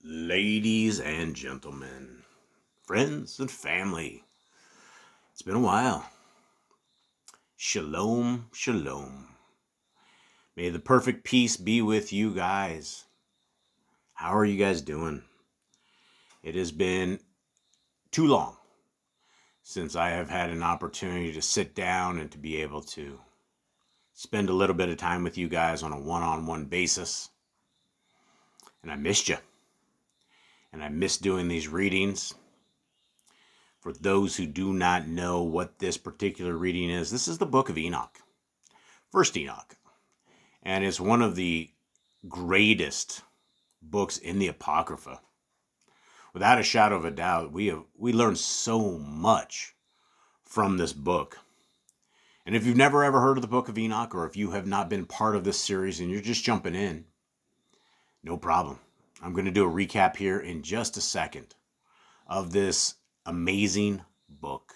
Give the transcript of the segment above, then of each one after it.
Ladies and gentlemen, friends and family, it's been a while. Shalom, shalom. May the perfect peace be with you guys. How are you guys doing? It has been too long since I have had an opportunity to sit down and to be able to spend a little bit of time with you guys on a one-on-one basis. And I missed you. And I miss doing these readings. For those who do not know what this particular reading is, this is the book of Enoch. First Enoch. And it's one of the greatest books in the Apocrypha. Without a shadow of a doubt, we learned so much from this book. And if you've never ever heard of the book of Enoch, or if you have not been part of this series and you're just jumping in, no problem. I'm going to do a recap here in just a second of this amazing book.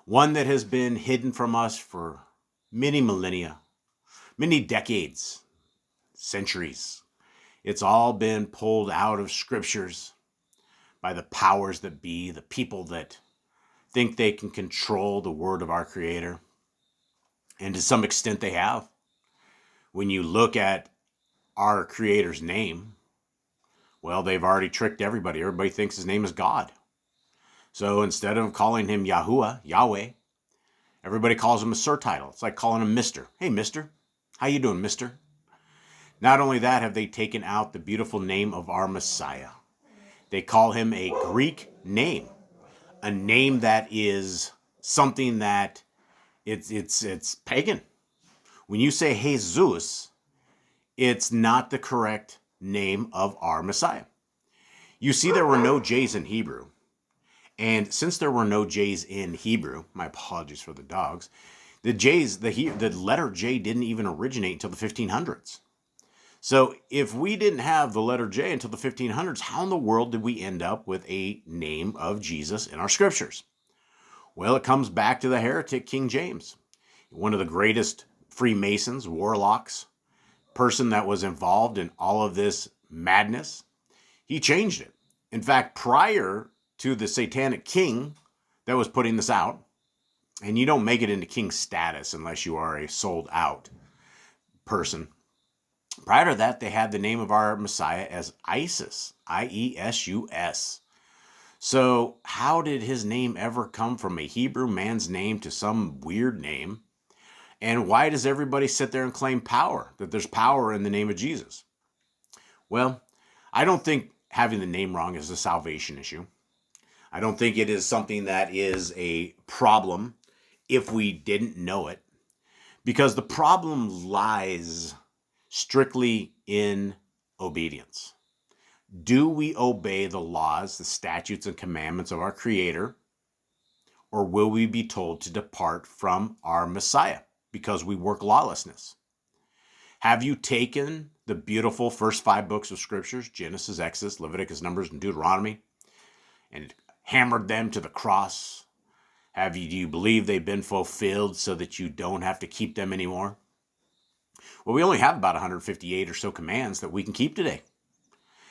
One that has been hidden from us for many millennia, many decades, centuries. It's all been pulled out of scriptures by the powers that be, the people that think they can control the word of our Creator. And to some extent they have. When you look at our Creator's name, well, they've already tricked everybody. Everybody thinks his name is God. So instead of calling him Yahuwah, Yahweh, everybody calls him a surtitle. It's like calling him Mister. Hey, Mister. How you doing, Mister? Not only that, have they taken out the beautiful name of our Messiah. They call him a Greek name, a name that is something that it's pagan. When you say Jesus, it's not the correct name of our Messiah. You see, there were no J's in Hebrew. And since there were no J's in Hebrew, my apologies for the dogs, the letter J didn't even originate until the 1500s. So if we didn't have the letter J until the 1500s, how in the world did we end up with a name of Jesus in our scriptures? Well, it comes back to the heretic King James, one of the greatest Freemasons, warlocks, person that was involved in all of this madness. He changed it. In fact, prior to the satanic king that was putting this out, and you don't make it into king status unless you are a sold out person. Prior to that, they had the name of our Messiah as Isus, I-E-S-U-S. So how did his name ever come from a Hebrew man's name to some weird name? And why does everybody sit there and claim power, that there's power in the name of Jesus? Well, I don't think having the name wrong is a salvation issue. I don't think it is something that is a problem if we didn't know it, because the problem lies strictly in obedience. Do we obey the laws, the statutes, and commandments of our Creator, or will we be told to depart from our Messiah because we work lawlessness? Have you taken the beautiful first 5 books of scriptures, Genesis, Exodus, Leviticus, Numbers, and Deuteronomy, and hammered them to the cross? Do you believe they've been fulfilled so that you don't have to keep them anymore? Well, we only have about 158 or so commands that we can keep today.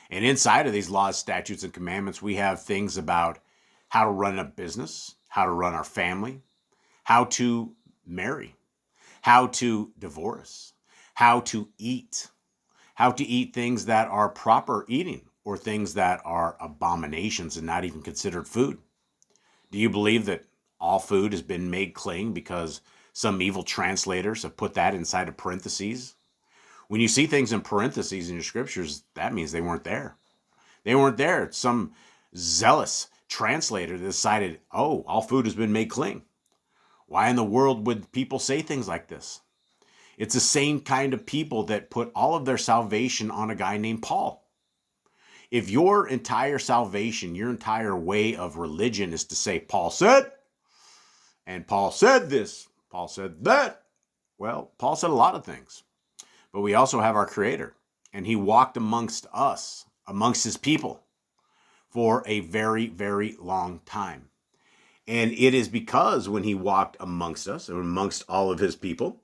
And inside of these laws, statutes, and commandments, we have things about how to run a business, how to run our family, how to marry, how to divorce, how to eat things that are proper eating, or things that are abominations and not even considered food. Do you believe that all food has been made clean because some evil translators have put that inside of parentheses? When you see things in parentheses in your scriptures, that means they weren't there. They weren't there. Some zealous translator decided, oh, all food has been made clean. Why in the world would people say things like this? It's the same kind of people that put all of their salvation on a guy named Paul. If your entire salvation, your entire way of religion is to say, Paul said, and Paul said this, Paul said that, well, Paul said a lot of things. But we also have our Creator, and he walked amongst us, amongst his people, for a very, very long time. And it is because when he walked amongst us, and amongst all of his people,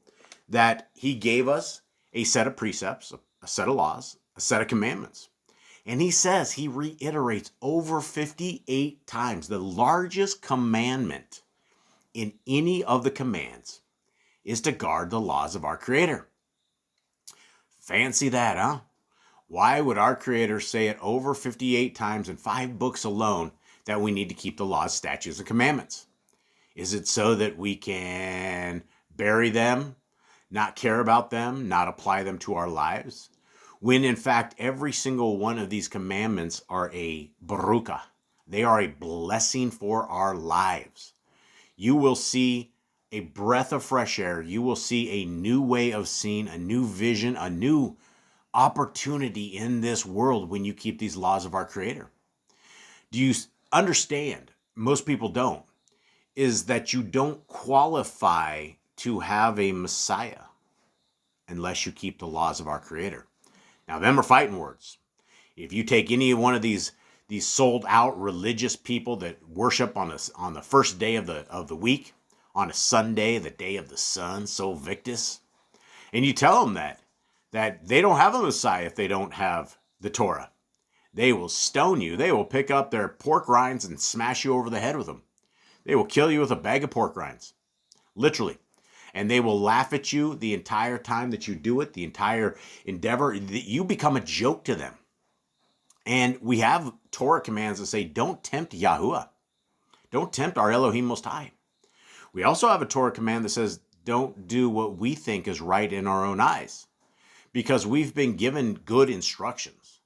that he gave us a set of precepts, a set of laws, a set of commandments. And he says, he reiterates over 58 times, the largest commandment in any of the commands is to guard the laws of our Creator. Fancy that, huh? Why would our Creator say it over 58 times in 5 books alone that we need to keep the laws, statutes, and commandments? Is it so that we can bury them, not care about them, not apply them to our lives? When in fact, every single one of these commandments are a baruka. They are a blessing for our lives. You will see a breath of fresh air. You will see a new way of seeing, a new vision, a new opportunity in this world when you keep these laws of our Creator. Do you understand? Most people don't. Is that you don't qualify to have a Messiah unless you keep the laws of our Creator. Now, them are fighting words. If you take any one of these sold out religious people that worship on the first day of the week, on a Sunday, the day of the sun, Sol Victus, and you tell them that they don't have a Messiah if they don't have the Torah, they will stone you. They will pick up their pork rinds and smash you over the head with them. They will kill you with a bag of pork rinds, literally. And they will laugh at you the entire time that you do it, the entire endeavor. You become a joke to them. And we have Torah commands that say, don't tempt Yahuwah. Don't tempt our Elohim Most High. We also have a Torah command that says, don't do what we think is right in our own eyes. Because we've been given good instructions.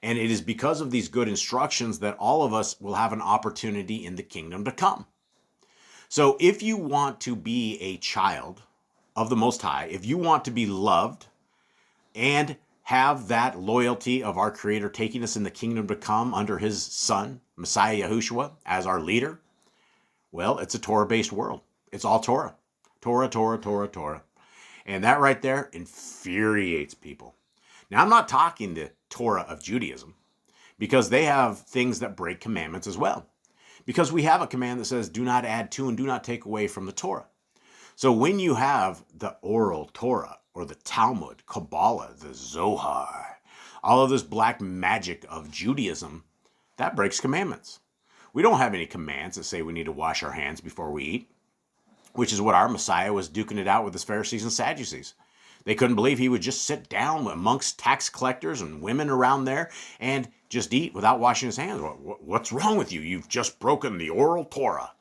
And it is because of these good instructions that all of us will have an opportunity in the kingdom to come. So if you want to be a child of the Most High, if you want to be loved and have that loyalty of our Creator taking us in the kingdom to come under His Son, Messiah Yahushua, as our leader, well, it's a Torah-based world. It's all Torah. Torah, Torah, Torah, Torah. And that right there infuriates people. Now, I'm not talking the Torah of Judaism, because they have things that break commandments as well. Because we have a command that says, do not add to and do not take away from the Torah. So when you have the oral Torah or the Talmud, Kabbalah, the Zohar, all of this black magic of Judaism, that breaks commandments. We don't have any commands that say we need to wash our hands before we eat, which is what our Messiah was duking it out with his Pharisees and Sadducees. They couldn't believe he would just sit down amongst tax collectors and women around there and just eat without washing his hands. What's wrong with you? You've just broken the oral Torah.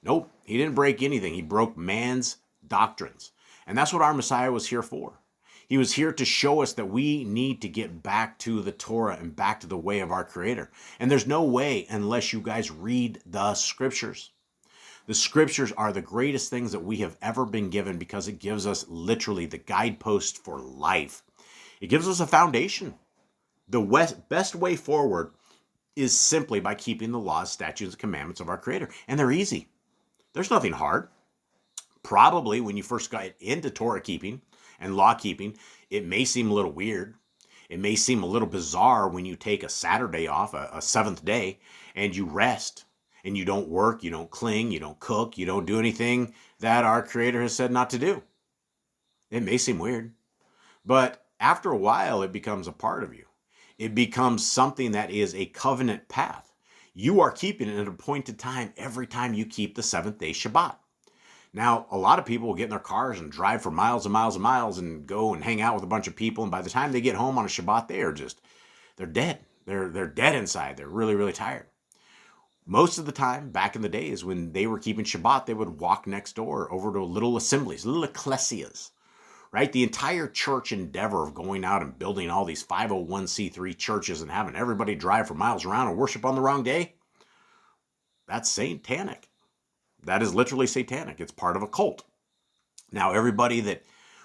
Nope, he didn't break anything. He broke man's doctrines. And that's what our Messiah was here for. He was here to show us that we need to get back to the Torah and back to the way of our Creator. And there's no way unless you guys read the Scriptures. The Scriptures are the greatest things that we have ever been given because it gives us literally the guidepost for life. It gives us a foundation. The best way forward is simply by keeping the laws, statutes, and commandments of our Creator. And they're easy. There's nothing hard. Probably when you first got into Torah keeping and law keeping, it may seem a little weird. It may seem a little bizarre when you take a Saturday off, a seventh day, and you rest. And you don't work, you don't cling, you don't cook, you don't do anything that our Creator has said not to do. It may seem weird, but after a while, it becomes a part of you. It becomes something that is a covenant path. You are keeping it at an appointed time every time you keep the seventh day Shabbat. Now, a lot of people will get in their cars and drive for miles and miles and miles and go and hang out with a bunch of people. And by the time they get home on a Shabbat, they're dead. They're dead inside. They're really, really tired. Most of the time, back in the days when they were keeping Shabbat, they would walk next door over to little assemblies, little ecclesias, right? The entire church endeavor of going out and building all these 501c3 churches and having everybody drive for miles around and worship on the wrong day, that's satanic. That is literally satanic. It's part of a cult. Now, everybody that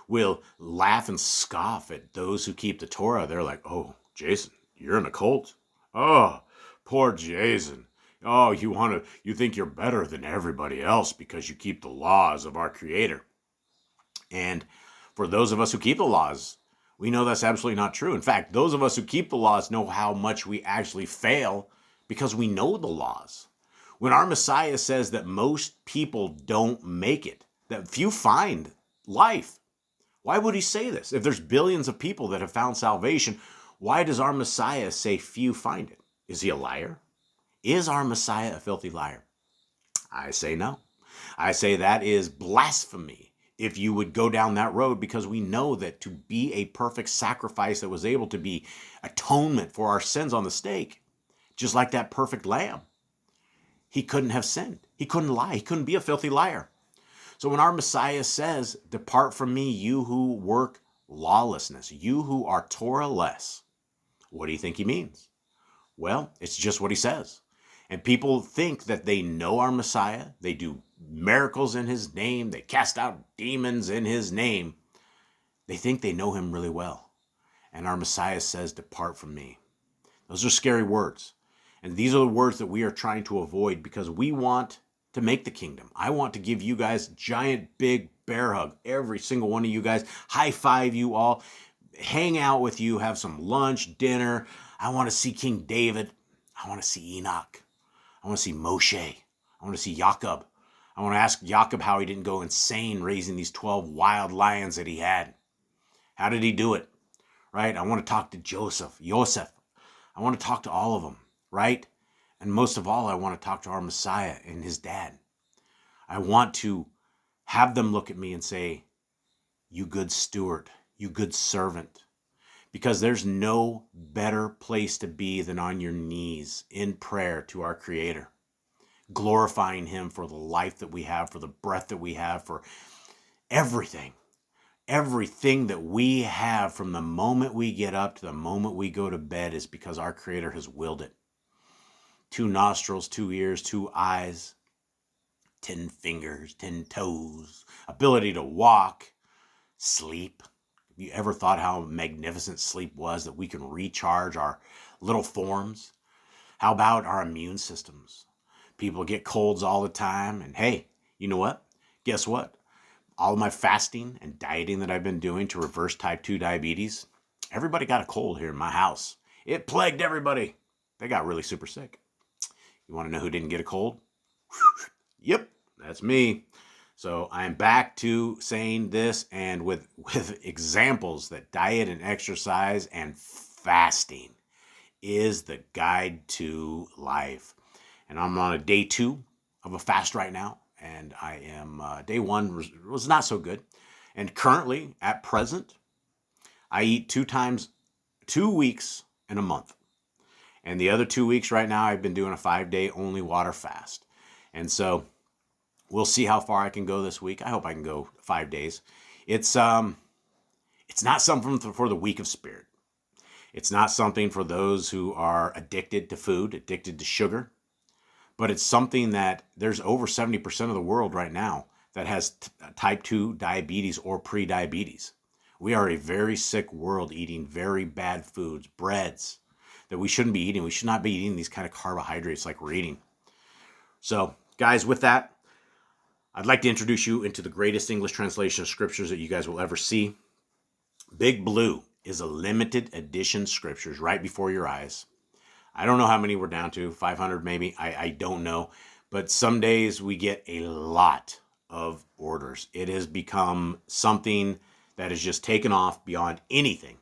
will laugh and scoff at those who keep the Torah, they're like, oh, Jason, you're in a cult? Oh, poor Jason. Oh, you think you're better than everybody else because you keep the laws of our Creator. And for those of us who keep the laws, we know that's absolutely not true. In fact, those of us who keep the laws know how much we actually fail because we know the laws. When our Messiah says that most people don't make it, that few find life, why would he say this? If there's billions of people that have found salvation, Why does our Messiah say few find it? Is he a liar? Is our Messiah a filthy liar? I say no. I say that is blasphemy if you would go down that road, because we know that to be a perfect sacrifice that was able to be atonement for our sins on the stake, just like that perfect lamb, he couldn't have sinned. He couldn't lie. He couldn't be a filthy liar. So when our Messiah says, "Depart from me, you who work lawlessness, you who are Torah-less," what do you think he means? Well, it's just what he says. And people think that they know our Messiah. They do miracles in his name. They cast out demons in his name. They think they know him really well. And our Messiah says, "Depart from me." Those are scary words. And these are the words that we are trying to avoid, because we want to make the kingdom. I want to give you guys a giant, big bear hug. Every single one of you guys. High five you all. Hang out with you. Have some lunch, dinner. I want to see King David. I want to see Enoch. I want to see Moshe. I want to see Jacob. I want to ask Jacob how he didn't go insane raising these 12 wild lions that he had. How did he do it? Right? I want to talk to Joseph. I want to talk to all of them. Right? And most of all, I want to talk to our Messiah and his dad. I want to have them look at me and say, "You good steward, you good servant." Because there's no better place to be than on your knees in prayer to our Creator, glorifying him for the life that we have, for the breath that we have, for everything. Everything that we have from the moment we get up to the moment we go to bed is because our Creator has willed it. 2 nostrils, 2 ears, 2 eyes, 10 fingers, 10 toes, ability to walk, sleep. Have you ever thought how magnificent sleep was, that we can recharge our little forms? How about our immune systems? People get colds all the time. And hey, you know what? Guess what? All of my fasting and dieting that I've been doing to reverse type 2 diabetes, everybody got a cold here in my house. It plagued everybody. They got really super sick. You want to know who didn't get a cold? Yep, that's me. So I'm back to saying this, and with examples that diet and exercise and fasting is the guide to life. And I'm on a day 2 of a fast right now. And I am, day 1 was not so good. And currently, at present, I eat 2 weeks in a month. And the other 2 weeks right now, I've been doing a 5-day only water fast. And so we'll see how far I can go this week. I hope I can go 5 days. It's not something for the weak of spirit. It's not something for those who are addicted to food, addicted to sugar. But it's something that there's over 70% of the world right now that has type 2 diabetes or pre-diabetes. We are a very sick world, eating very bad foods, breads that we shouldn't be eating. We should not be eating these kind of carbohydrates like we're eating. So, guys, with that, I'd like to introduce you into the greatest English translation of scriptures that you guys will ever see. Big Blue is a limited edition scriptures right before your eyes. I don't know how many we're down to, 500 maybe, I don't know. But some days we get a lot of orders. It has become something that has just taken off beyond anything.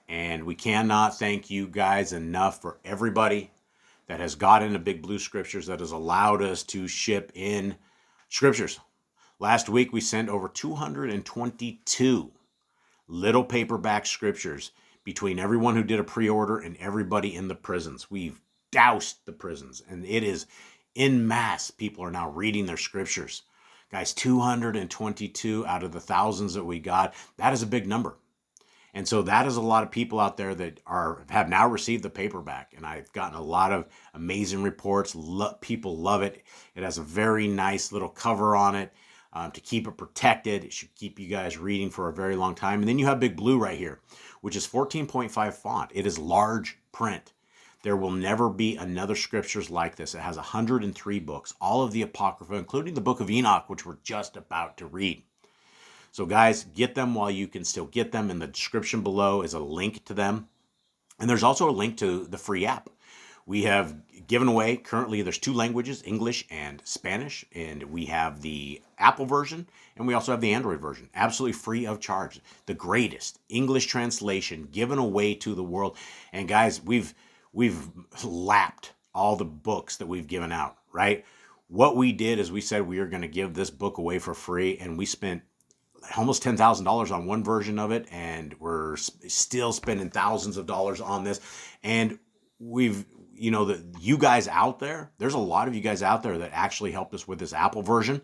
And we cannot thank you guys enough for everybody that has got into Big Blue Scriptures, that has allowed us to ship in scriptures. Last week we sent over 222 little paperback scriptures between everyone who did a pre-order and everybody in the prisons. We've doused the prisons, and it is en masse. People are now reading their scriptures. Guys, 222 out of the thousands that we got, that is a big number. And so that is a lot of people out there that have now received the paperback. And I've gotten a lot of amazing reports. People love it. It has a very nice little cover on it to keep it protected. It should keep you guys reading for a very long time. And then you have Big Blue right here, which is 14.5 font. It is large print. There will never be another scriptures like this. It has 103 books, all of the Apocrypha, including the book of Enoch, which we're just about to read. So guys, get them while you can still get them. In the description below is a link to them. And there's also a link to the free app, We have given away, currently there's 2 languages, English and Spanish, and we have the Apple version, and we also have the Android version, absolutely free of charge. The greatest English translation given away to the world. And guys, we've lapped all the books that we've given out, right? What we did is we said we are going to give this book away for free, and we spent almost $10,000 on one version of it, and we're still spending thousands of dollars on this. And we've, you guys out there, there's a lot of you guys out there that actually helped us with this Apple version.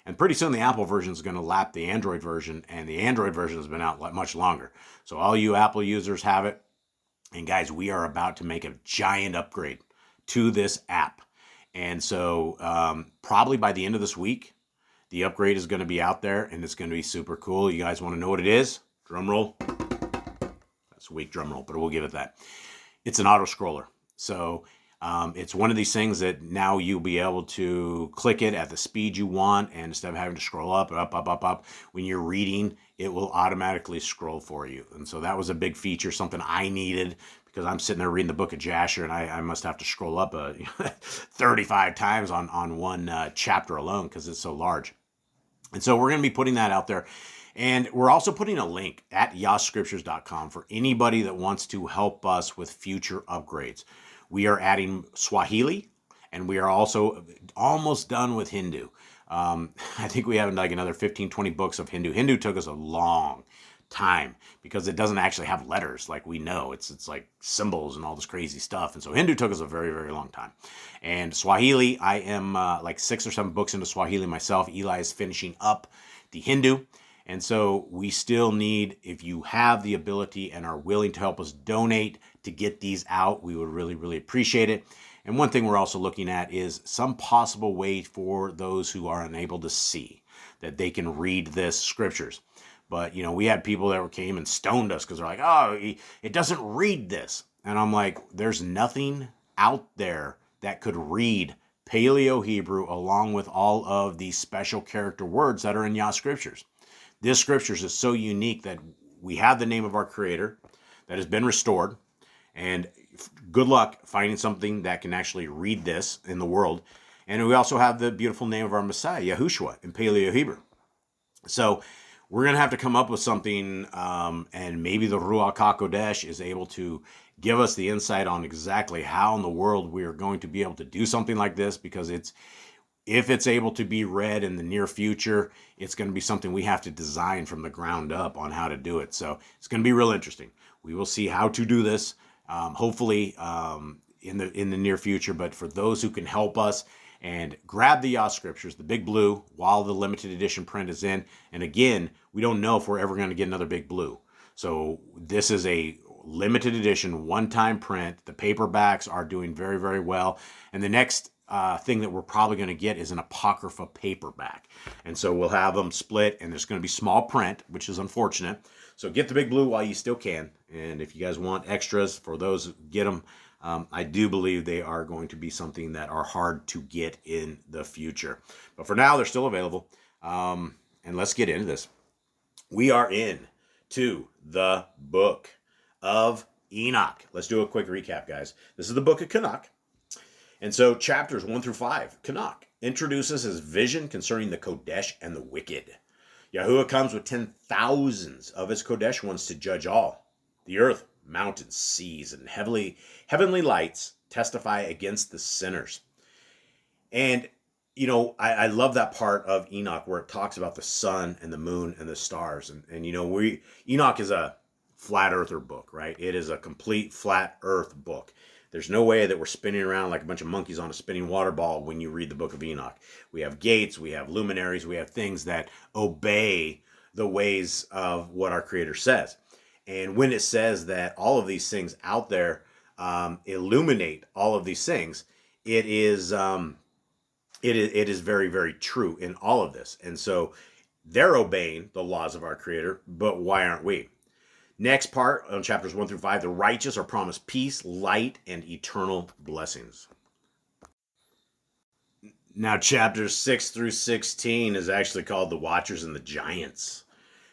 And pretty soon the Apple version is going to lap the Android version, and the Android version has been out much longer. So all you Apple users have it. And guys, we are about to make a giant upgrade to this app. And so probably by the end of this week, the upgrade is going to be out there, and it's going to be super cool. You guys want to know what it is? Drum roll. That's a weak drum roll, but we'll give it that. It's an auto scroller. So it's one of these things that now you'll be able to click it at the speed you want, and instead of having to scroll up, when you're reading, it will automatically scroll for you. And so that was a big feature, something I needed, because I'm sitting there reading the book of Jasher, and I must have to scroll up 35 times on one chapter alone because it's so large. And so we're going to be putting that out there. And we're also putting a link at yahscriptures.com for anybody that wants to help us with future upgrades. We are adding Swahili, and we are also almost done with Hindu. I think we have like another 15, 20 books of Hindu. Hindu took us a long time because it doesn't actually have letters like we know. It's like symbols and all this crazy stuff. And so Hindu took us a very, very long time. And Swahili, I am like 6 or 7 books into Swahili myself. Eli is finishing up the Hindu. And so we still need, if you have the ability and are willing to help us donate to get these out, we would really, really appreciate it. And one thing we're also looking at is some possible way for those who are unable to see that they can read this scriptures. But, we had people that came and stoned us because they're like, oh, it doesn't read this. And I'm like, there's nothing out there that could read Paleo Hebrew along with all of these special character words that are in Yah Scriptures. This scriptures is so unique that we have the name of our Creator that has been restored. And good luck finding something that can actually read this in the world. And we also have the beautiful name of our Messiah, Yahushua, in Paleo Hebrew. So we're going to have to come up with something, and maybe the Ruach HaKodesh is able to give us the insight on exactly how in the world we are going to be able to do something like this, because if it's able to be read in the near future, it's going to be something we have to design from the ground up on how to do it. So it's going to be real interesting. We will see how to do this, hopefully in the near future. But for those who can help us and grab the Yah Scriptures, the big blue, while the limited edition print is in. And again, we don't know if we're ever going to get another big blue. So this is a limited edition, one-time print. The paperbacks are doing very, very well. And the next thing that we're probably going to get is an Apocrypha paperback. And so we'll have them split, and there's going to be small print, which is unfortunate. So get the big blue while you still can. And if you guys want extras, for those, get them. I do believe they are going to be something that are hard to get in the future. But for now, they're still available. And let's get into this. We are in to the book of Enoch. Let's do a quick recap, guys. This is the book of Enoch. And so chapters 1 through 5, Enoch introduces his vision concerning the Kodesh and the wicked. Yahuwah comes with 10,000s of his Kodesh ones to judge all. The earth, mountains, seas, and heavenly lights testify against the sinners. And, I love that part of Enoch where it talks about the sun and the moon and the stars. And Enoch is a flat earther book, right? It is a complete flat earth book. There's no way that we're spinning around like a bunch of monkeys on a spinning water ball when you read the book of Enoch. We have gates, we have luminaries, we have things that obey the ways of what our Creator says. And when it says that all of these things out there illuminate all of these things, it is very, very true in all of this. And so they're obeying the laws of our Creator, but why aren't we? Next part, on chapters 1 through 5, the righteous are promised peace, light, and eternal blessings. Now, chapters 6 through 16 is actually called the Watchers and the Giants.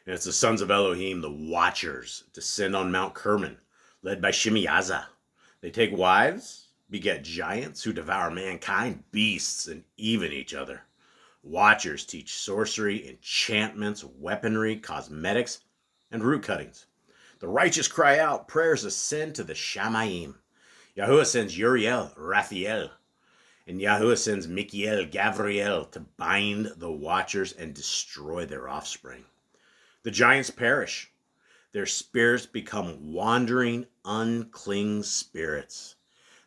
And it's the sons of Elohim, the Watchers, descend on Mount Kerman, led by Shimei. They take wives beget giants who devour mankind, beasts, and even each other. Watchers teach sorcery, enchantments, weaponry, cosmetics, and root cuttings. The righteous cry out, prayers ascend to the Shamayim. Yahuwah sends Uriel, Raphael, and Yahuwah sends Michael, Gabriel to bind the watchers and destroy their offspring. The giants perish. Their spirits become wandering, unclean spirits.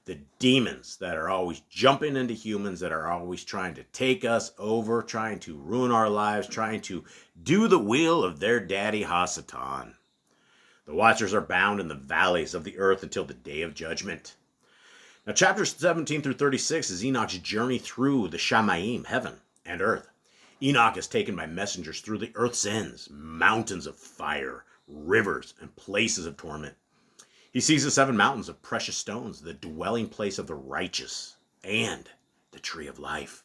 The demons that are always jumping into humans, that are always trying to take us over, trying to ruin our lives, trying to do the will of their daddy Hasatan. The watchers are bound in the valleys of the earth until the day of judgment. Now, chapters 17 through 36 is Enoch's journey through the Shamayim, heaven and earth. Enoch is taken by messengers through the earth's ends, mountains of fire, rivers, and places of torment. He sees the 7 mountains of precious stones, the dwelling place of the righteous, and the tree of life.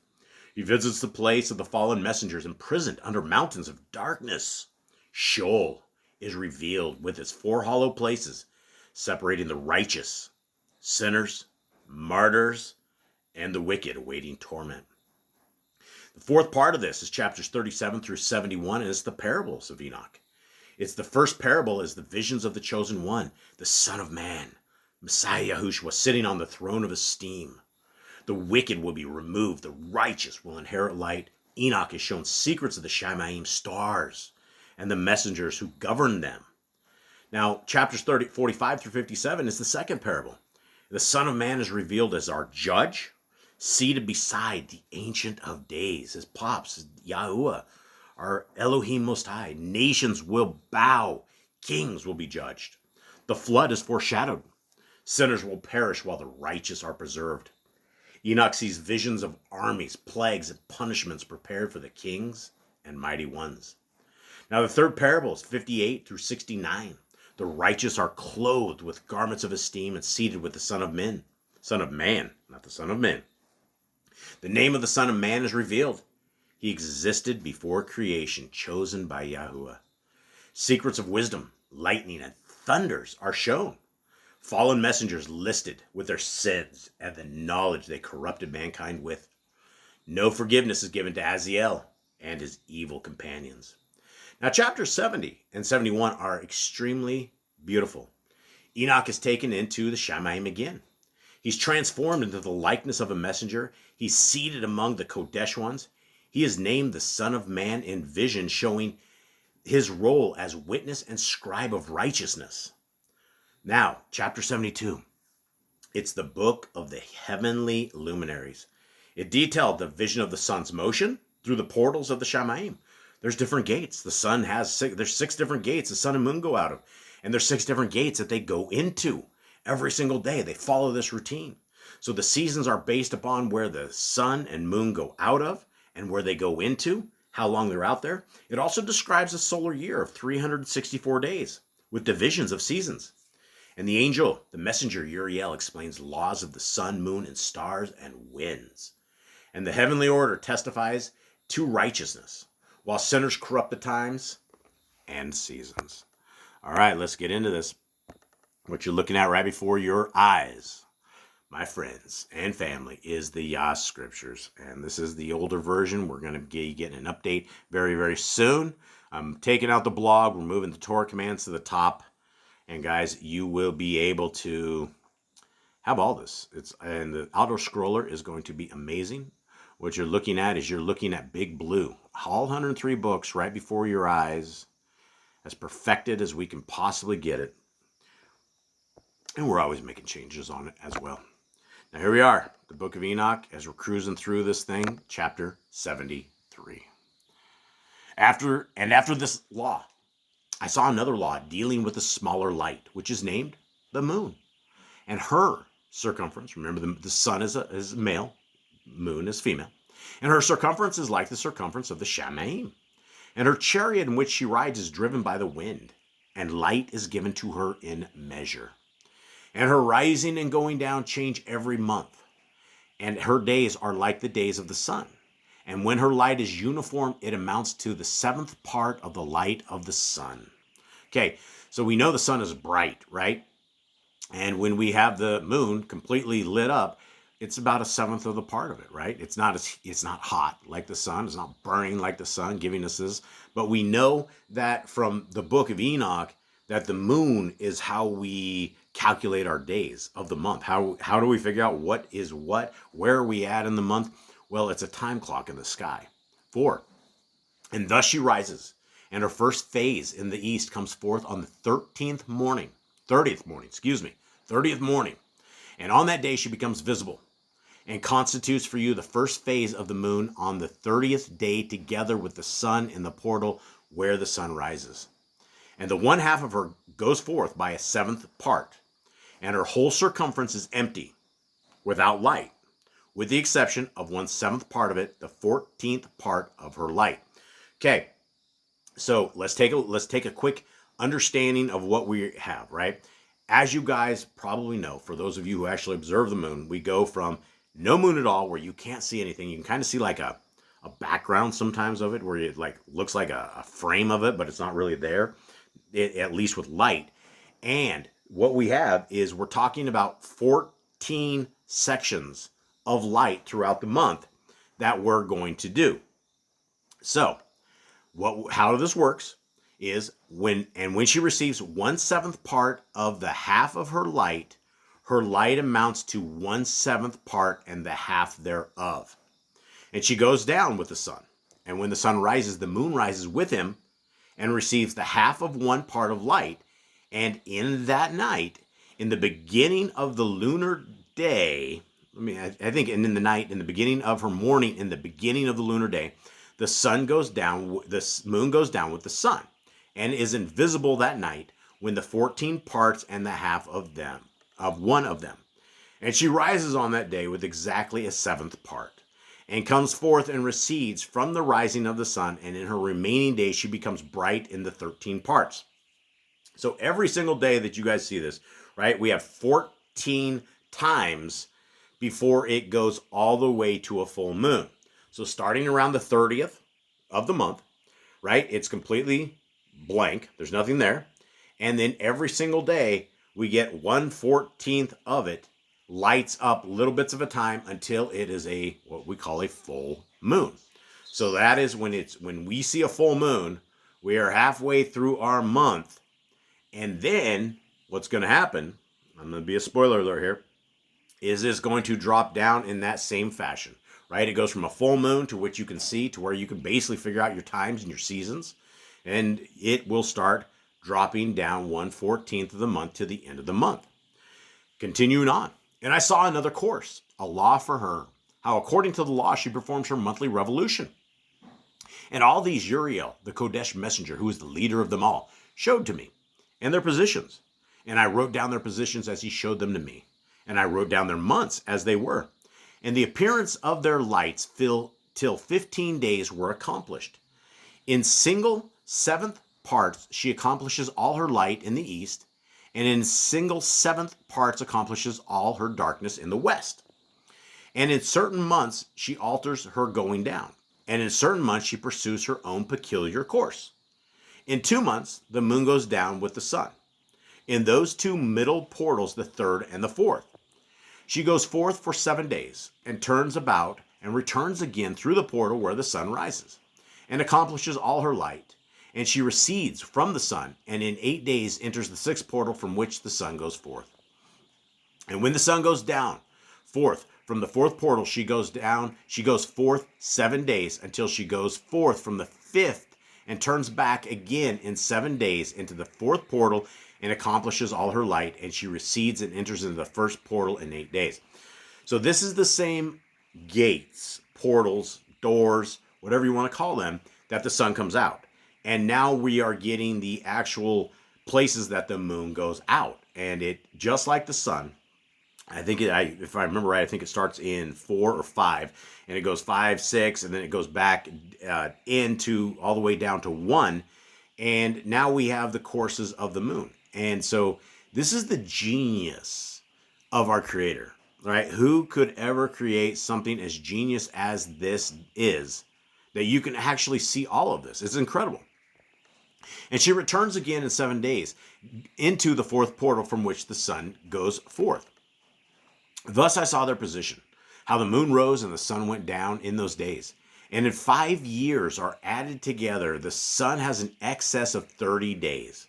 He visits the place of the fallen messengers imprisoned under mountains of darkness. Sheol is revealed with its 4 hollow places, separating the righteous, sinners, martyrs, and the wicked awaiting torment. The 4th part of this is chapters 37 through 71, and it's the parables of Enoch. It's the first parable is the visions of the chosen one, the Son of Man, Messiah Yahushua, sitting on the throne of esteem. The wicked will be removed. The righteous will inherit light. Enoch is shown secrets of the Shamayim stars and the messengers who govern them. Now, chapters 45 through 57 is the second parable. The Son of Man is revealed as our judge, seated beside the Ancient of Days, his pops, Yahuwah, our Elohim Most High. Nations will bow. Kings will be judged. The flood is foreshadowed. Sinners will perish while the righteous are preserved. Enoch sees visions of armies, plagues, and punishments prepared for the kings and mighty ones. Now, the third parable is 58 through 69. The righteous are clothed with garments of esteem and seated with the Son of Man, not the Son of Men. The name of the Son of Man is revealed. He existed before creation, chosen by Yahuwah. Secrets of wisdom, lightning, and thunders are shown. Fallen messengers listed with their sins and the knowledge they corrupted mankind with. No forgiveness is given to Aziel and his evil companions. Now, chapters 70 and 71 are extremely beautiful. Enoch is taken into the Shamayim again. He's transformed into the likeness of a messenger. He's seated among the Kodesh ones. He is named the Son of Man in vision, showing his role as witness and scribe of righteousness. Now, chapter 72. It's the book of the heavenly luminaries. It detailed the vision of the sun's motion through the portals of the Shamayim. There's different gates. The sun there's 6 different gates the sun and moon go out of. And there's 6 different gates that they go into every single day. They follow this routine. So the seasons are based upon where the sun and moon go out of and where they go into, how long they're out there. It also describes a solar year of 364 days with divisions of seasons. And the angel, the messenger Uriel, explains laws of the sun, moon, and stars and winds. And the heavenly order testifies to righteousness, while sinners corrupt the times and seasons. All right, let's get into this. What you're looking at right before your eyes, my friends and family, is the Yah Scriptures. And this is the older version. We're going to be getting an update very, very soon. I'm taking out the blog. We're moving the Torah commands to the top. And guys, you will be able to have all this. And the auto scroller is going to be amazing. What you're looking at is you're looking at Big Blue. All 103 books right before your eyes, as perfected as we can possibly get it. And we're always making changes on it as well. Now here we are, the book of Enoch, as we're cruising through this thing, chapter 73. After this law, I saw another law dealing with a smaller light, which is named the moon. And her circumference, remember the sun is male, moon is female. And her circumference is like the circumference of the Shamayim. And her chariot in which she rides is driven by the wind, and light is given to her in measure. And her rising and going down change every month. And her days are like the days of the sun. And when her light is uniform, it amounts to the 7th part of the light of the sun. Okay, so we know the sun is bright, right? And when we have the moon completely lit up, it's about a seventh of the part of it, right? It's not hot like the sun. It's not burning like the sun, giving us this. But we know that from the book of Enoch that the moon is how we calculate our days of the month. How do we figure out what is what? Where are we at in the month? Well, it's a time clock in the sky. 4. And thus she rises, and her first phase in the east comes forth on the 30th morning, 30th morning. And on that day she becomes visible and constitutes for you the first phase of the moon on the 30th day, together with the sun in the portal where the sun rises. And the one half of her goes forth by a seventh part, and her whole circumference is empty, without light, with the exception of 1/7 part of it, the 14th part of her light. Okay, so let's take a quick understanding of what we have, right? As you guys probably know, for those of you who actually observe the moon, we go from no moon at all, where you can't see anything. You can kind of see like a background sometimes of it, where it like looks like a frame of it, but it's not really there, at least with light. And what we have is we're talking about 14 sections of light throughout the month that we're going to do. So how this works is when she receives 1/7 part of the half of her light amounts to 1/7 part and the half thereof. And she goes down with the sun. And when the sun rises, the moon rises with him and receives the half of one part of light. And in that night, in the beginning of the lunar day, I think, and in the night, in the beginning of her morning, in the beginning of the lunar day, the sun goes down, the moon goes down with the sun, and is invisible that night when the 14 parts and the half of one of them. And she rises on that day with exactly a seventh part, and comes forth and recedes from the rising of the sun, and in her remaining days she becomes bright in the 13 parts. So every single day that you guys see this, right, we have 14 times before it goes all the way to a full moon. So starting around the 30th of the month, right, it's completely blank. There's nothing there. And then every single day, we get 1/14 of it lights up little bits of a time until it is what we call a full moon. So that is when we see a full moon, we are halfway through our month. And then what's going to happen, I'm going to be a spoiler alert here, is it's going to drop down in that same fashion, right? It goes from a full moon to which you can see to where you can basically figure out your times and your seasons. And it will start dropping down 1/14 of the month to the end of the month. Continuing on. And I saw another course, a law for her, how according to the law she performs her monthly revolution. And all these Uriel, the Kodesh messenger, who is the leader of them all, showed to me, and their positions. And I wrote down their positions as he showed them to me. And I wrote down their months as they were. And the appearance of their lights till 15 days were accomplished. In single seventh parts she accomplishes all her light in the east, and in single seventh parts accomplishes all her darkness in the west. And in certain months she alters her going down, and in certain months she pursues her own peculiar course. In 2 months the moon goes down with the sun. In those 2 middle portals, the 3rd and the 4th, she goes forth for 7 days, and turns about, and returns again through the portal where the sun rises, and accomplishes all her light. And she recedes from the sun, and in 8 days enters the 6th portal from which the sun goes forth. And when the sun goes down forth from the 4th portal, she goes forth 7 days, until she goes forth from the 5th, and turns back again in 7 days into the 4th portal, and accomplishes all her light, and she recedes and enters into the 1st portal in 8 days. So this is the same gates, portals, doors, whatever you want to call them, that the sun comes out. And now we are getting the actual places that the moon goes out. And it, just like the sun, I think if I remember right, I think it starts in 4 or 5, and it goes 5, 6, and then it goes back into all the way down to 1. And now we have the courses of the moon. And so this is the genius of our Creator, right? Who could ever create something as genius as this is, that you can actually see all of this? It's incredible. And she returns again in 7 days into the fourth portal from which the sun goes forth. Thus I saw their position, how the moon rose and the sun went down in those days. And in 5 years are added together, the sun has an excess of 30 days.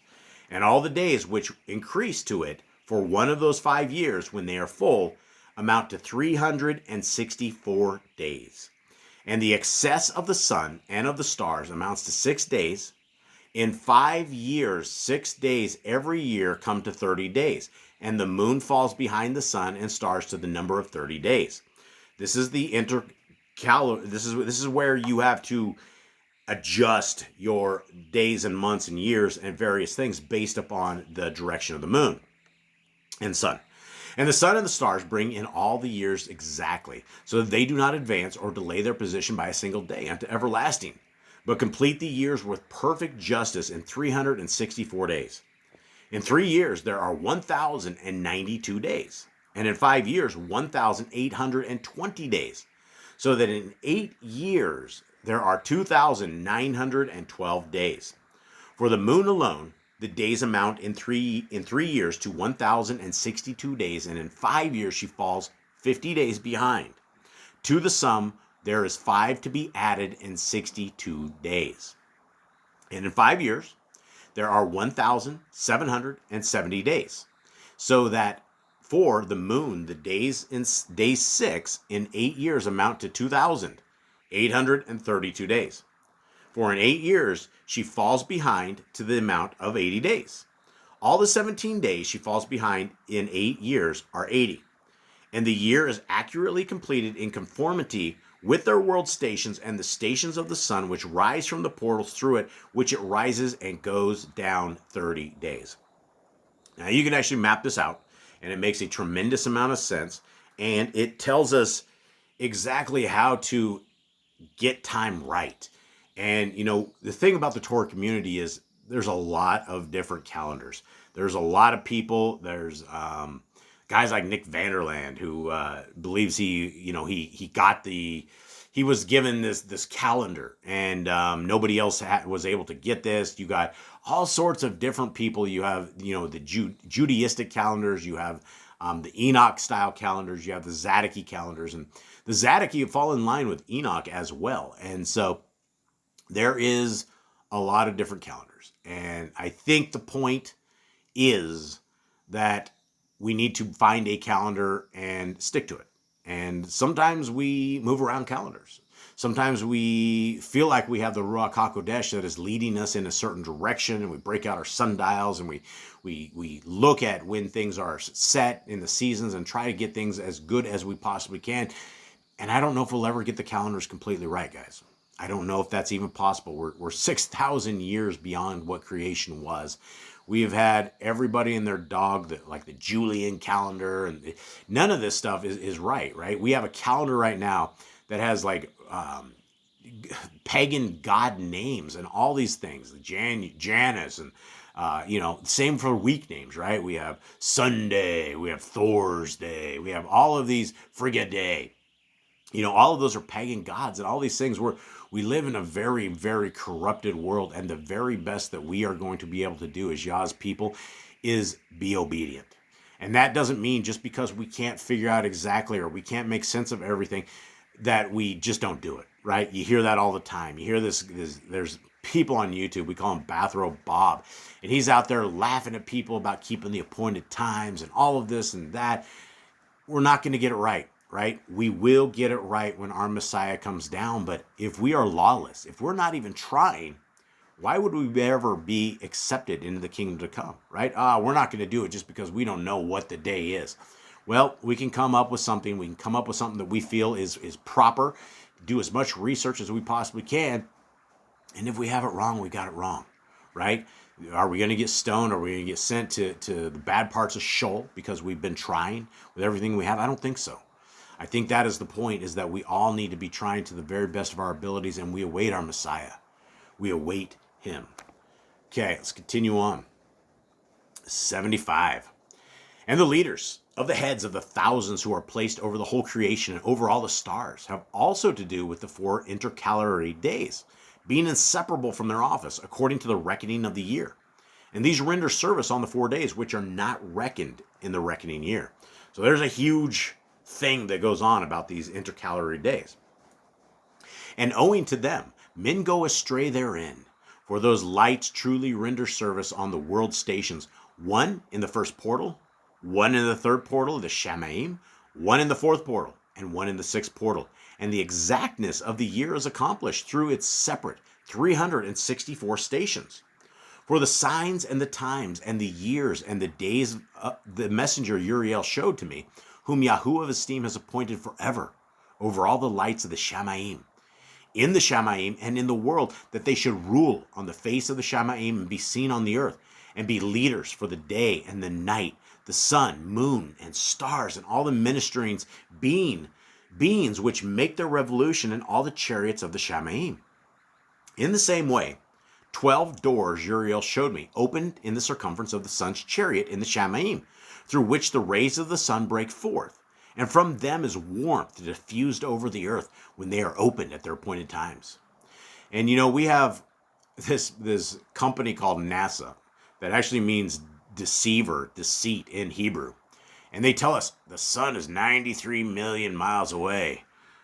And all the days which increase to it for one of those 5 years when they are full amount to 364 days. And the excess of the sun and of the stars amounts to 6 days. In 5 years, 6 days every year come to 30 days, and the moon falls behind the sun and stars to the number of 30 days. This is the this is where you have to adjust your days and months and years and various things based upon the direction of the moon and sun. And the sun and the stars bring in all the years exactly, so that they do not advance or delay their position by a single day unto everlasting, but complete the years with perfect justice in 364 days. In 3 years, there are 1,092 days, and in 5 years, 1,820 days, so that in 8 years, there are 2,912 days. For the moon alone, the days amount in 3 years to 1,062 days, and in 5 years, she falls 50 days behind. To the sum, there is 5 to be added in 62 days. And in 5 years, there are 1,770 days. So that for the moon, the days in day 6 in 8 years amount to 2,832 days. For in 8 years, she falls behind to the amount of 80 days. All the 17 days she falls behind in 8 years are 80. And the year is accurately completed in conformity with their world stations and the stations of the sun, which rise from the portals through it, which it rises and goes down 30 days. Now you can actually map this out, and it makes a tremendous amount of sense, and it tells us exactly how to get time right. And, the thing about the Torah community is there's a lot of different calendars. There's a lot of people. There's guys like Nick Vanderland who believes he was given this calendar, and nobody else was able to get this. You got all sorts of different people. You have the Judaistic calendars. You have the Enoch style calendars. You have the Zadok calendars, and the Zadok fall in line with Enoch as well. And so there is a lot of different calendars, and I think the point is that we need to find a calendar and stick to it. And sometimes we move around calendars. Sometimes we feel like we have the Ruach HaKodesh that is leading us in a certain direction, and we break out our sundials and we look at when things are set in the seasons and try to get things as good as we possibly can. And I don't know if we'll ever get the calendars completely right, guys. I don't know if that's even possible. We're 6,000 years beyond what creation was. We have had everybody and their dog, like the Julian calendar, and none of this stuff is right? We have a calendar right now that has like pagan god names and all these things, Janus, and same for week names, right? We have Sunday, we have Thursday, we have all of these Frigidae. All of those are pagan gods, and all these things we live in a very, very corrupted world, and the very best that we are going to be able to do as Yah's people is be obedient. And that doesn't mean just because we can't figure out exactly or we can't make sense of everything that we just don't do it, right? You hear that all the time. You hear this there's people on YouTube, we call him Bathrobe Bob, and he's out there laughing at people about keeping the appointed times and all of this and that. We're not going to get it right? We will get it right when our Messiah comes down. But if we are lawless, if we're not even trying, why would we ever be accepted into the kingdom to come, right? We're not going to do it just because we don't know what the day is. Well, we can come up with something. We can come up with something that we feel is proper, do as much research as we possibly can. And if we have it wrong, we got it wrong, right? Are we going to get stoned? Are we going to get sent to the bad parts of Sheol because we've been trying with everything we have? I don't think so. I think that is the point, is that we all need to be trying to the very best of our abilities, and we await our Messiah. We await him. Okay, let's continue on. 75. And the leaders of the heads of the thousands who are placed over the whole creation and over all the stars have also to do with the 4 intercalary days, being inseparable from their office, according to the reckoning of the year. And these render service on the 4 days, which are not reckoned in the reckoning year. So there's a huge thing that goes on about these intercalary days. And owing to them, men go astray therein. For those lights truly render service on the world stations, one in the first portal, one in the third portal, the Shamaim, one in the fourth portal, and one in the sixth portal. And the exactness of the year is accomplished through its separate 364 stations. For the signs and the times and the years and the days the messenger Uriel showed to me, whom Yahuwah of esteem has appointed forever over all the lights of the Shamaim, in the Shamaim and in the world, that they should rule on the face of the Shamaim and be seen on the earth, and be leaders for the day and the night, the sun, moon, and stars, and all the ministerings beings which make their revolution, and all the chariots of the Shamaim. In the same way, 12 doors Uriel showed me, opened in the circumference of the sun's chariot in the Shamaim, through which the rays of the sun break forth, and from them is warmth diffused over the earth when they are opened at their appointed times. And we have this company called NASA that actually means deceiver, deceit in Hebrew. And they tell us the sun is 93 million miles away.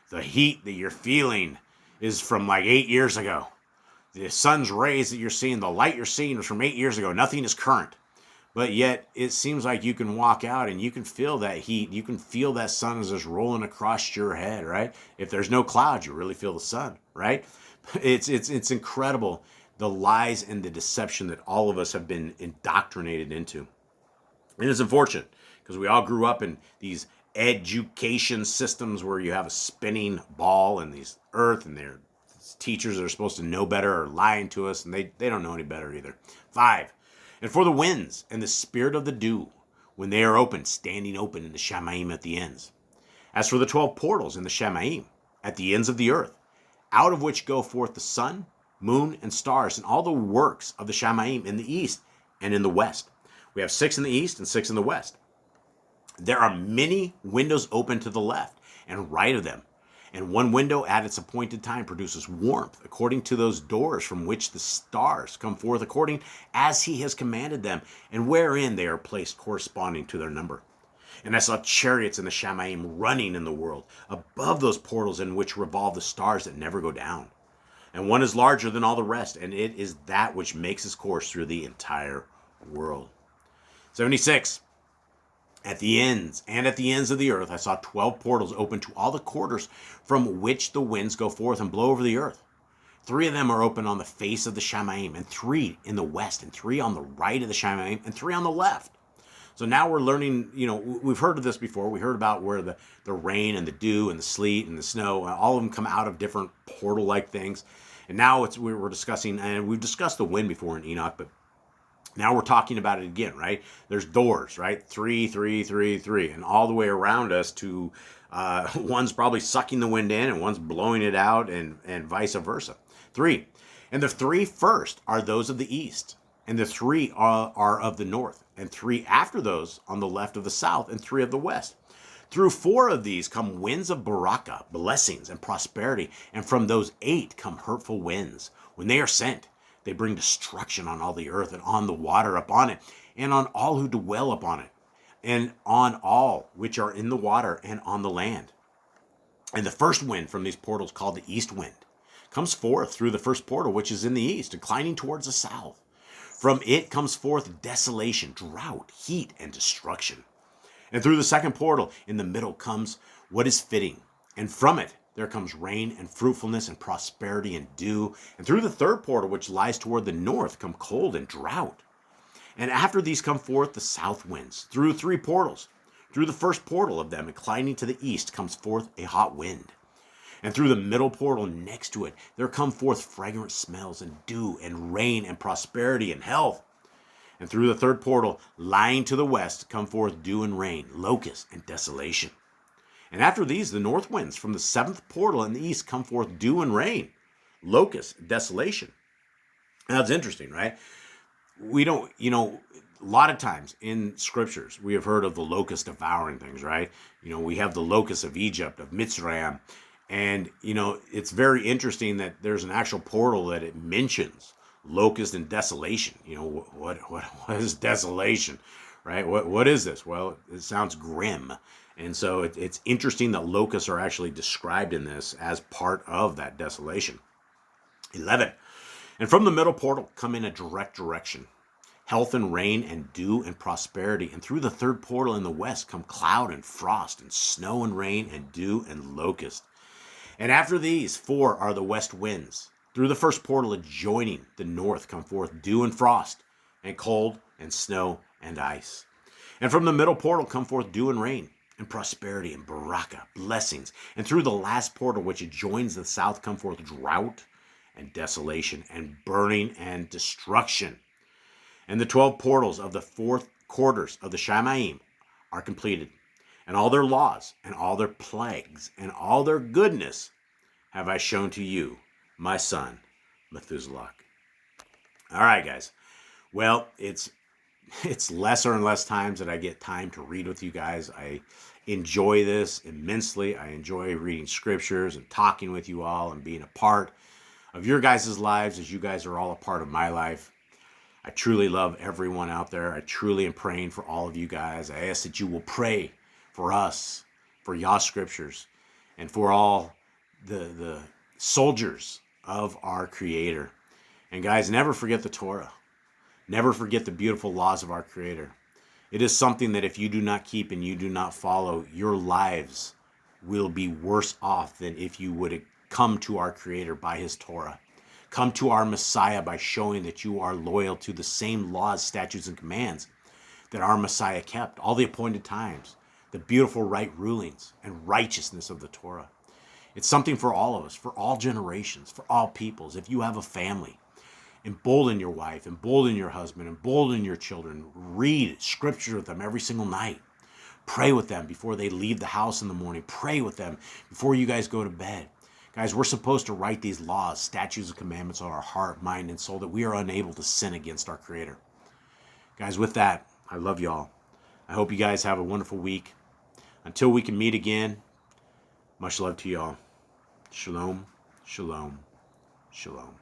The heat that you're feeling is from like 8 years ago. The sun's rays that you're seeing, the light you're seeing is from 8 years ago. Nothing is current. But yet it seems like you can walk out and you can feel that heat. You can feel that sun is just rolling across your head, right? If there's no clouds, you really feel the sun, right? It's incredible, the lies and the deception that all of us have been indoctrinated into. And it's unfortunate because we all grew up in these education systems where you have a spinning ball and these earth, and their teachers that are supposed to know better are lying to us, and they don't know any better either. 5. And for the winds and the spirit of the dew, when they are open, standing open in the Shamaim at the ends. As for the 12 portals in the Shamaim, at the ends of the earth, out of which go forth the sun, moon, and stars, and all the works of the Shamaim in the east and in the west. We have 6 in the east and 6 in the west. There are many windows open to the left and right of them, and one window at its appointed time produces warmth, according to those doors from which the stars come forth, according as he has commanded them, and wherein they are placed corresponding to their number. And I saw chariots in the Shamaim running in the world, above those portals in which revolve the stars that never go down. And one is larger than all the rest, and it is that which makes its course through the entire world. 76. At the ends of the earth, I saw 12 portals open to all the quarters from which the winds go forth and blow over the earth. 3 of them are open on the face of the Shamaim, and 3 in the west, and 3 on the right of the Shamaim, and 3 on the left. So now we're learning, we've heard of this before. We heard about where the rain and the dew and the sleet and the snow, all of them come out of different portal-like things. And now we're discussing, and we've discussed the wind before in Enoch, but now we're talking about it again, right? There's doors, right? 3, 3, 3, 3, and all the way around us to one's probably sucking the wind in and one's blowing it out, and vice versa. 3. And the 3 first are those of the east, and the 3 are of the north, and 3 after those on the left of the south, and 3 of the west. Through 4 of these come winds of baraka, blessings and prosperity, and from those 8 come hurtful winds. When they are sent, they bring destruction on all the earth, and on the water upon it, and on all who dwell upon it, and on all which are in the water and on the land. And the first wind from these portals, called the east wind, comes forth through the first portal, which is in the east, inclining towards the south. From it comes forth desolation, drought, heat, and destruction. And through the second portal in the middle comes what is fitting, and from it there comes rain and fruitfulness and prosperity and dew. And through the third portal, which lies toward the north, come cold and drought. And after these come forth the south winds, through 3 portals. Through the first portal of them, inclining to the east, comes forth a hot wind. And through the middle portal next to it, there come forth fragrant smells and dew and rain and prosperity and health. And through the third portal, lying to the west, come forth dew and rain, locusts and desolation. And after these, the north winds from the 7th portal in the east come forth dew and rain, locusts, desolation. And that's interesting, right? We don't, a lot of times in scriptures, we have heard of the locust devouring things, right? We have the locusts of Egypt, of Mitzrayim, And, it's very interesting that there's an actual portal that it mentions locust and desolation. What is desolation, right? What is this? Well, it sounds grim. And so it's interesting that locusts are actually described in this as part of that desolation. 11. And from the middle portal come in a direct direction, health and rain and dew and prosperity. And through the third portal in the west come cloud and frost and snow and rain and dew and locust. And after these 4 are the west winds. Through the first portal adjoining the north come forth dew and frost and cold and snow and ice. And from the middle portal come forth dew and rain and prosperity and baraka, blessings. And through the last portal which adjoins the south come forth drought and desolation and burning and destruction. And the 12 portals of the 4 quarters of the Shamaim are completed, and all their laws and all their plagues and all their goodness have I shown to you, my son, Methuselah. All right, guys. Well, it's lesser and less times that I get time to read with you guys. I enjoy this immensely. I enjoy reading scriptures and talking with you all and being a part of your guys' lives as you guys are all a part of my life. I truly love everyone out there. I truly am praying for all of you guys. I ask that you will pray for us, for Yah Scriptures, and for all the soldiers of our Creator. And guys, never forget the Torah. Never forget the beautiful laws of our Creator. It is something that if you do not keep and you do not follow, your lives will be worse off than if you would come to our Creator by His Torah. Come to our Messiah by showing that you are loyal to the same laws, statutes, and commands that our Messiah kept, all the appointed times, the beautiful right rulings and righteousness of the Torah. It's something for all of us, for all generations, for all peoples. If you have a family, embolden your wife, embolden your husband, embolden your children. Read scripture with them every single night. Pray with them before they leave the house in the morning. Pray with them before you guys go to bed. Guys, we're supposed to write these laws, statutes, and commandments on our heart, mind, and soul that we are unable to sin against our Creator. Guys, with that, I love y'all. I hope you guys have a wonderful week. Until we can meet again, much love to y'all. Shalom, shalom, shalom.